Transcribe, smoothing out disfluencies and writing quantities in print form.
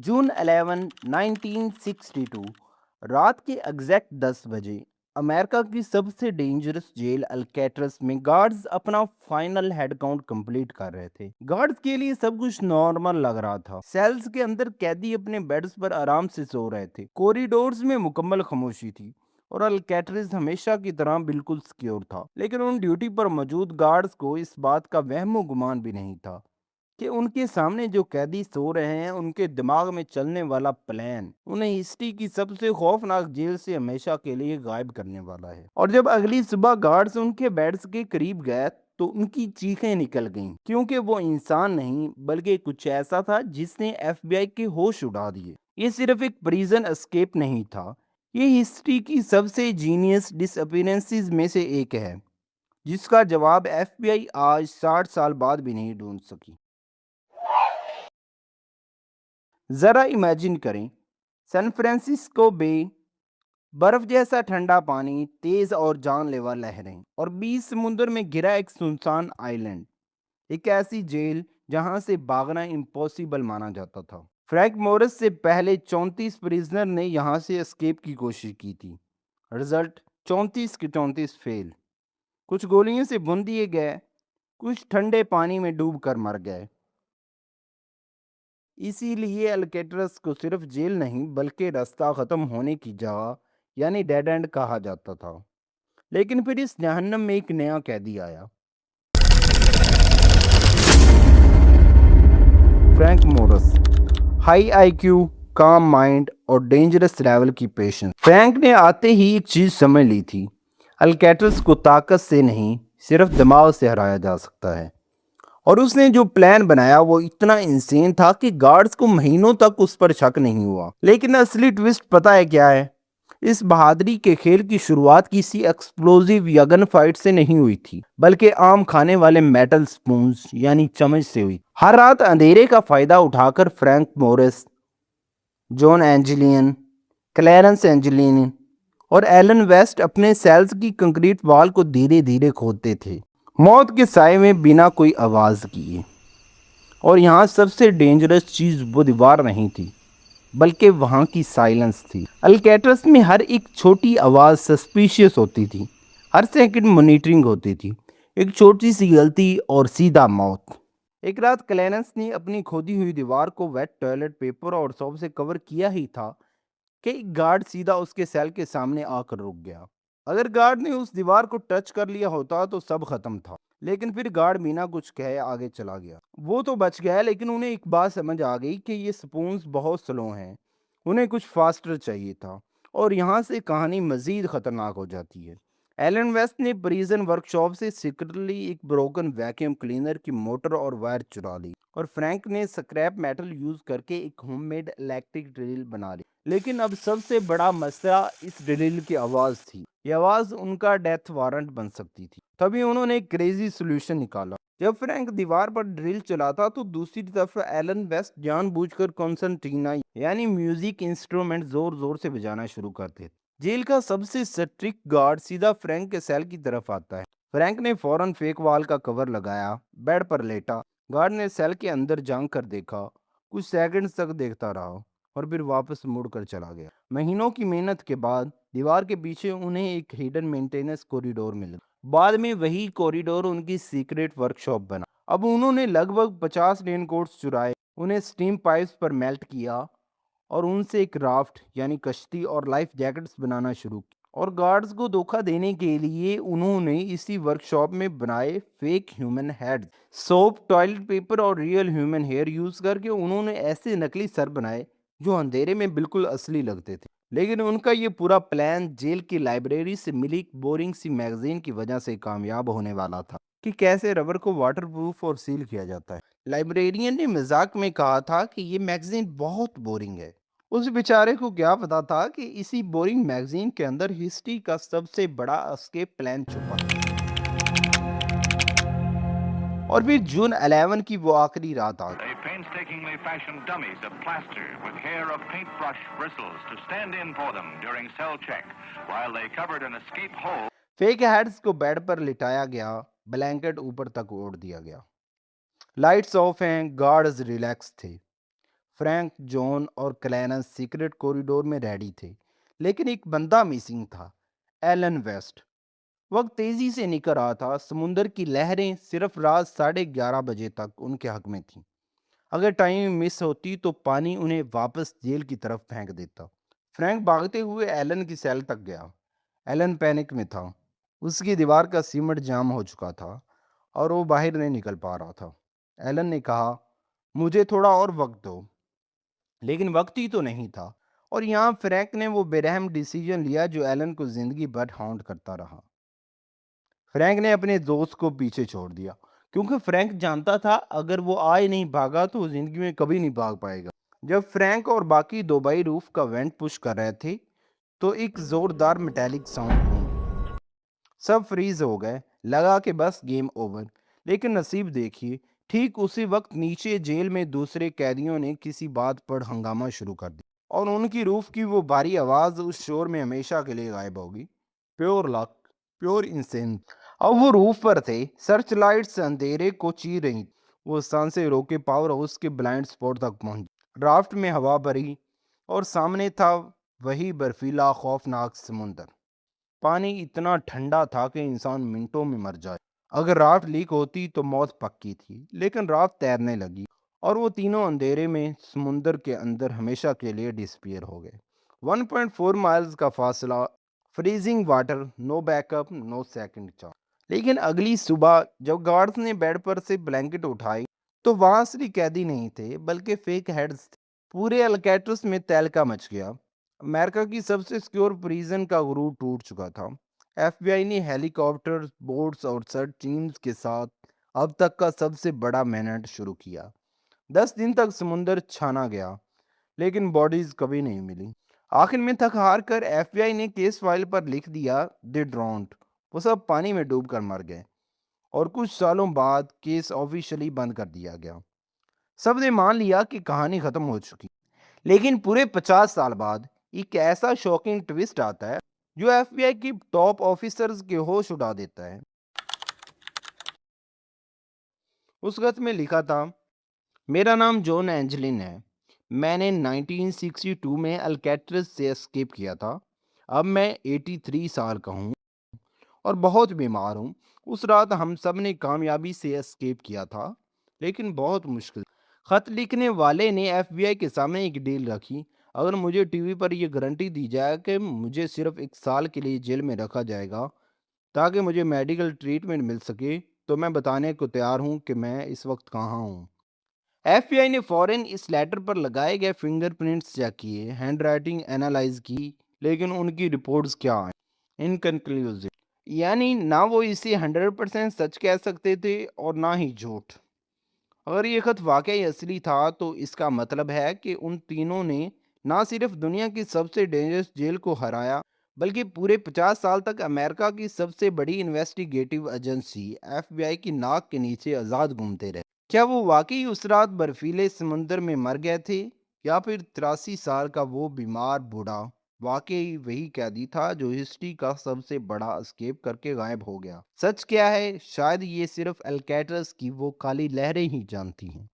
जून 11, 1962 रात के एग्जैक्ट 10 बजे अमेरिका की सबसे डेंजरस जेल अल्कैट्रस में गार्ड्स अपना फाइनल हेड काउंट कंप्लीट कर रहे थे। गार्ड्स के लिए सब कुछ नॉर्मल लग रहा था। सेल्स के अंदर कैदी अपने बेड्स पर आराम से सो रहे थे। कॉरिडोर्स में मुकम्मल खामोशी थी और अल्कैट्रस हमेशा की तरह बिल्कुल सिक्योर था। लेकिन उन ड्यूटी पर मौजूद गार्ड्स को इस बात का वहमो गुमान भी नहीं था कि उनके सामने जो कैदी सो रहे हैं उनके दिमाग में चलने वाला प्लान उन्हें हिस्ट्री की सबसे खौफनाक जेल से हमेशा के लिए गायब करने वाला है। और जब अगली सुबह गार्ड्स उनके बेड्स के करीब गए तो उनकी चीखें निकल गईं, क्योंकि वो इंसान नहीं बल्कि कुछ ऐसा था जिसने एफबीआई के होश उड़ा दिए। ये सिर्फ एक प्रिजन एस्केप नहीं था, ये हिस्ट्री की सबसे जीनियस डिसअपीयरेंसेस में से एक है जिसका जवाब एफबीआई आज 60 साल बाद भी नहीं ढूंढ सकी। जरा इमेजिन करें, सैन फ्रांसिस्को बे, बर्फ जैसा ठंडा पानी, तेज और जानलेवा लहरें और बीच समुद्र में घिरा एक सुनसान आइलैंड। एक ऐसी जेल जहां से भागना इम्पॉसिबल माना जाता था। फ्रैंक मोरिस से पहले 34 प्रिजनर ने यहां से एस्केप की कोशिश की थी। रिजल्ट 34 के 34 फेल। कुछ गोलियों से भून दिए गए, कुछ ठंडे पानी में डूब कर मर गए। इसीलिए अल्केट्रस को सिर्फ जेल नहीं बल्कि रास्ता खत्म होने की जगह यानी डेड एंड कहा जाता था। लेकिन फिर इस जहन्नम में एक नया कैदी आया, फ्रैंक मोरस। हाई आईक्यू, काम माइंड और डेंजरस लेवल की पेशेंस। फ्रैंक ने आते ही एक चीज समझ ली थी, अल्केट्रस को ताकत से नहीं सिर्फ दिमाग से हराया जा सकता है। और उसने जो प्लान बनाया वो इतना इंसेन था कि गार्ड्स को महीनों तक उस पर शक नहीं हुआ। लेकिन असली ट्विस्ट पता है क्या है? इस बहादुरी के खेल की शुरुआत किसी एक्सप्लोजिव या गन फाइट से नहीं हुई थी, बल्कि आम खाने वाले मेटल स्पून्स यानी चम्मच से हुई। हर रात अंधेरे का फायदा उठाकर Frank Morris, John Anglin, Clarence Anglin और एलन वेस्ट अपने सेल्स की कंक्रीट वॉल को धीरे धीरे खोदते थे, मौत के साए में बिना कोई आवाज़ किए। और यहाँ सबसे डेंजरस चीज़ वो दीवार नहीं थी बल्कि वहाँ की साइलेंस थी। अल्कैट्रस में हर एक छोटी आवाज़ सस्पिशियस होती थी, हर सेकंड मॉनिटरिंग होती थी। एक छोटी सी गलती और सीधा मौत। एक रात क्लेरेंस ने अपनी खोदी हुई दीवार को वेट टॉयलेट पेपर और सॉप से कवर किया ही था कि एक गार्ड सीधा उसके सेल के सामने आकर रुक गया। अगर गार्ड ने उस दीवार को टच कर लिया होता तो सब खत्म था। लेकिन फिर गार्ड बिना कुछ कहे आगे चला गया। वो तो बच गया, लेकिन उन्हें एक बात समझ आ गई कि ये स्पून्स बहुत स्लो हैं, उन्हें कुछ फास्टर चाहिए था। और यहाँ से कहानी मजीद खतरनाक हो जाती है। एलन वेस्ट ने प्रिजन वर्कशॉप से सीक्रेटली एक ब्रोकन वैक्यूम क्लीनर की मोटर और वायर चुरा ली और फ्रैंक ने स्क्रैप मेटल यूज करके एक होममेड इलेक्ट्रिक ड्रिल बना ली। लेकिन अब सबसे बड़ा मसला इस ड्रिल की आवाज थी। ये आवाज उनका डेथ वारंट बन सकती थी। तभी उन्होंने एक क्रेजी सोल्यूशन निकाला। जब फ्रैंक दीवार पर ड्रिल चलाता तो दूसरी तरफ एलन वेस्ट जानबूझकर कॉन्सर्टीना यानी म्यूजिक इंस्ट्रूमेंट जोर जोर से बजाना शुरू करते थे। जेल का सबसे स्ट्रिक्ट गार्ड सीधा फ्रैंक के सेल की तरफ आता है। फ्रैंक ने फौरन फेक वॉल का कवर लगाया, बेड पर लेटा। गार्ड ने सेल के अंदर झांक कर देखा, कुछ सेकंड्स तक देखता रहा और फिर वापस मुड़कर चला गया। महीनों की मेहनत के बाद दीवार के पीछे उन्हें एक हिडन मेंटेनेंस कॉरिडोर मिला। बाद में वही कॉरिडोर उनकी सीक्रेट वर्कशॉप बना। अब उन्होंने लगभग 50 रेनकोट्स चुराए, उन्हें स्टीम पाइप्स पर मेल्ट किया और उनसे एक राफ्ट यानी कश्ती और लाइफ जैकेट्स बनाना शुरू की। और गार्ड्स को धोखा देने के लिए उन्होंने इसी वर्कशॉप में बनाए fake human head, soap, toilet paper और रियल ह्यूमन हेयर यूज करके उन्होंने ऐसे नकली सर बनाए जो अंधेरे में बिल्कुल असली लगते थे। लेकिन उनका ये पूरा प्लान जेल की लाइब्रेरी से मिली एक बोरिंग सी मैगजीन की वजह से कामयाब होने वाला था कि कैसे रबर को वाटरप्रूफ और सील किया जाता है। लाइब्रेरियन ने मजाक में कहा था कि ये मैगजीन बहुत बोरिंग है। उस बेचारे को क्या पता था कि इसी बोरिंग मैगजीन के अंदर हिस्ट्री का सबसे बड़ा एस्केप प्लान छुपा था। और फिर जून 11 की वो आखिरी रात आ गई। They painstakingly fashioned dummies of plaster with hair of paintbrush bristles to stand in for them during cell check, while they covered an escape hole. Fake heads को बेड पर लिटाया गया, ब्लैंकेट ऊपर तक ओढ़ दिया गया। लाइट्स ऑफ हैं, guards relax थे। फ्रैंक, जॉन और क्लैरेंस सीक्रेट कॉरिडोर में रेडी थे, लेकिन एक बंदा मिसिंग था, एलन वेस्ट। वक्त तेजी से निकल रहा था। समुंदर की लहरें सिर्फ रात 11:30 बजे तक उनके हक में थीं। अगर टाइम मिस होती तो पानी उन्हें वापस जेल की तरफ फेंक देता। फ्रैंक भागते हुए एलन की सेल तक गया। एलन पैनिक में था। उसकी दीवार का सीमेंट जाम हो चुका था और वो बाहर नहीं निकल पा रहा था। एलन ने कहा, मुझे थोड़ा और वक्त दो। लेकिन वक्त ही तो नहीं था। और यहाँ फ्रैंक ने वो बेरहम डिसीजन लिया जो एलन को जिंदगी भर हाउंट करता रहा। फ्रैंक ने अपने दोस्त को पीछे छोड़ दिया, क्योंकि फ्रैंक जानता था अगर वो आज नहीं भागा तो वो जिंदगी में कभी नहीं भाग पाएगा। जब फ्रैंक और बाकी दो भाई रूफ का वेंट पुश कर रहे थे तो एक जोरदार मेटालिक साउंड हुई। सब फ्रीज हो गए। लगा कि बस गेम ओवर। लेकिन नसीब देखिए, ठीक उसी वक्त नीचे जेल में दूसरे कैदियों ने किसी बात पर हंगामा शुरू कर दिया और उनकी रूफ की वो भारी आवाज उस शोर में हमेशा के लिए गायब होगी। Pure luck, pure incense. अब वो रूफ पर थे। सर्च लाइट्स अंधेरे को चीर रही। वो सांसें रोके पावर हाउस के ब्लाइंड स्पॉट तक पहुंचे। राफ्ट में हवा भरी और सामने था वही बर्फीला खौफनाक समुंदर। पानी इतना ठंडा था कि इंसान मिनटों में मर जाए। अगर राफ्ट लीक होती तो मौत पक्की थी। लेकिन राफ्ट तैरने लगी और वो तीनों अंधेरे में समुंदर के अंदर हमेशा के लिए डिसपियर हो गए। 1.4 माइल्स का फासला, freezing water, no backup, no second chance. लेकिन अगली सुबह जब गार्ड्स ने बेड पर से ब्लैंकेट उठाई तो वहां असली कैदी नहीं थे बल्कि फेक हेड्स थे। पूरे अल्कैट्रस में तहलका मच गया। अमेरिका की सबसे सिक्योर प्रिजन का गुरूर टूट चुका था। एफबीआई ने हेलीकॉप्टर, बोट्स और सर्च टीम्स के साथ अब तक का सबसे बड़ा मैनहंट शुरू किया। 10 दिन तक समुंदर छाना गया, लेकिन बॉडीज कभी नहीं मिली। आखिर में थक हार कर एफबीआई ने केस फाइल पर लिख दिया, दे ड्रॉन्ड। वो सब पानी में डूब कर मर गए और कुछ सालों बाद केस ऑफिशियली बंद कर दिया गया। सबने मान लिया कि कहानी खत्म हो चुकी। लेकिन पूरे 50 साल बाद एक ऐसा शॉकिंग ट्विस्ट आता है जो एफबीआई की टॉप ऑफिसर्स के होश उड़ा देता है। उस खत में लिखा था, मेरा नाम जॉन एंजलिन है। मैंने 1962 में अल्कैट्रस से एस्केप किया था। अब मैं 83 साल का हूँ और बहुत बीमार हूँ। उस रात हम सब ने कामयाबी से एस्केप किया था, लेकिन बहुत मुश्किल। खत लिखने वाले ने एफबीआई के सामने एक डील रखी। अगर मुझे टीवी पर यह गारंटी दी जाए कि मुझे सिर्फ 1 साल के लिए जेल में रखा जाएगा ताकि मुझे मेडिकल ट्रीटमेंट मिल सके, तो मैं बताने को तैयार हूँ कि मैं इस वक्त कहाँ हूँ। एफबीआई ने फौरन इस लेटर पर लगाए गए फिंगरप्रिंट्स चेक किए, हैंडराइटिंग एनालाइज की, लेकिन उनकी रिपोर्ट्स क्या आए? इनकन्क्लूसिव। यानी ना वो इसे 100% सच कह सकते थे और ना ही झूठ। अगर ये खत वाकई असली था तो इसका मतलब है कि उन तीनों ने ना सिर्फ दुनिया की सबसे डेंजरस जेल को हराया, बल्कि पूरे 50 साल तक अमेरिका की सबसे बड़ी इन्वेस्टिगेटिव एजेंसी एफबीआई की नाक के नीचे आज़ाद घूमते रहे। क्या वो वाकई उस रात बर्फीले समुंदर में मर गए थे, या फिर 83 साल का वो बीमार बूढ़ा वाकई वही कैदी था जो हिस्ट्री का सबसे बड़ा एस्केप करके गायब हो गया? सच क्या है, शायद ये सिर्फ अल्कैट्रस की वो काली लहरें ही जानती हैं।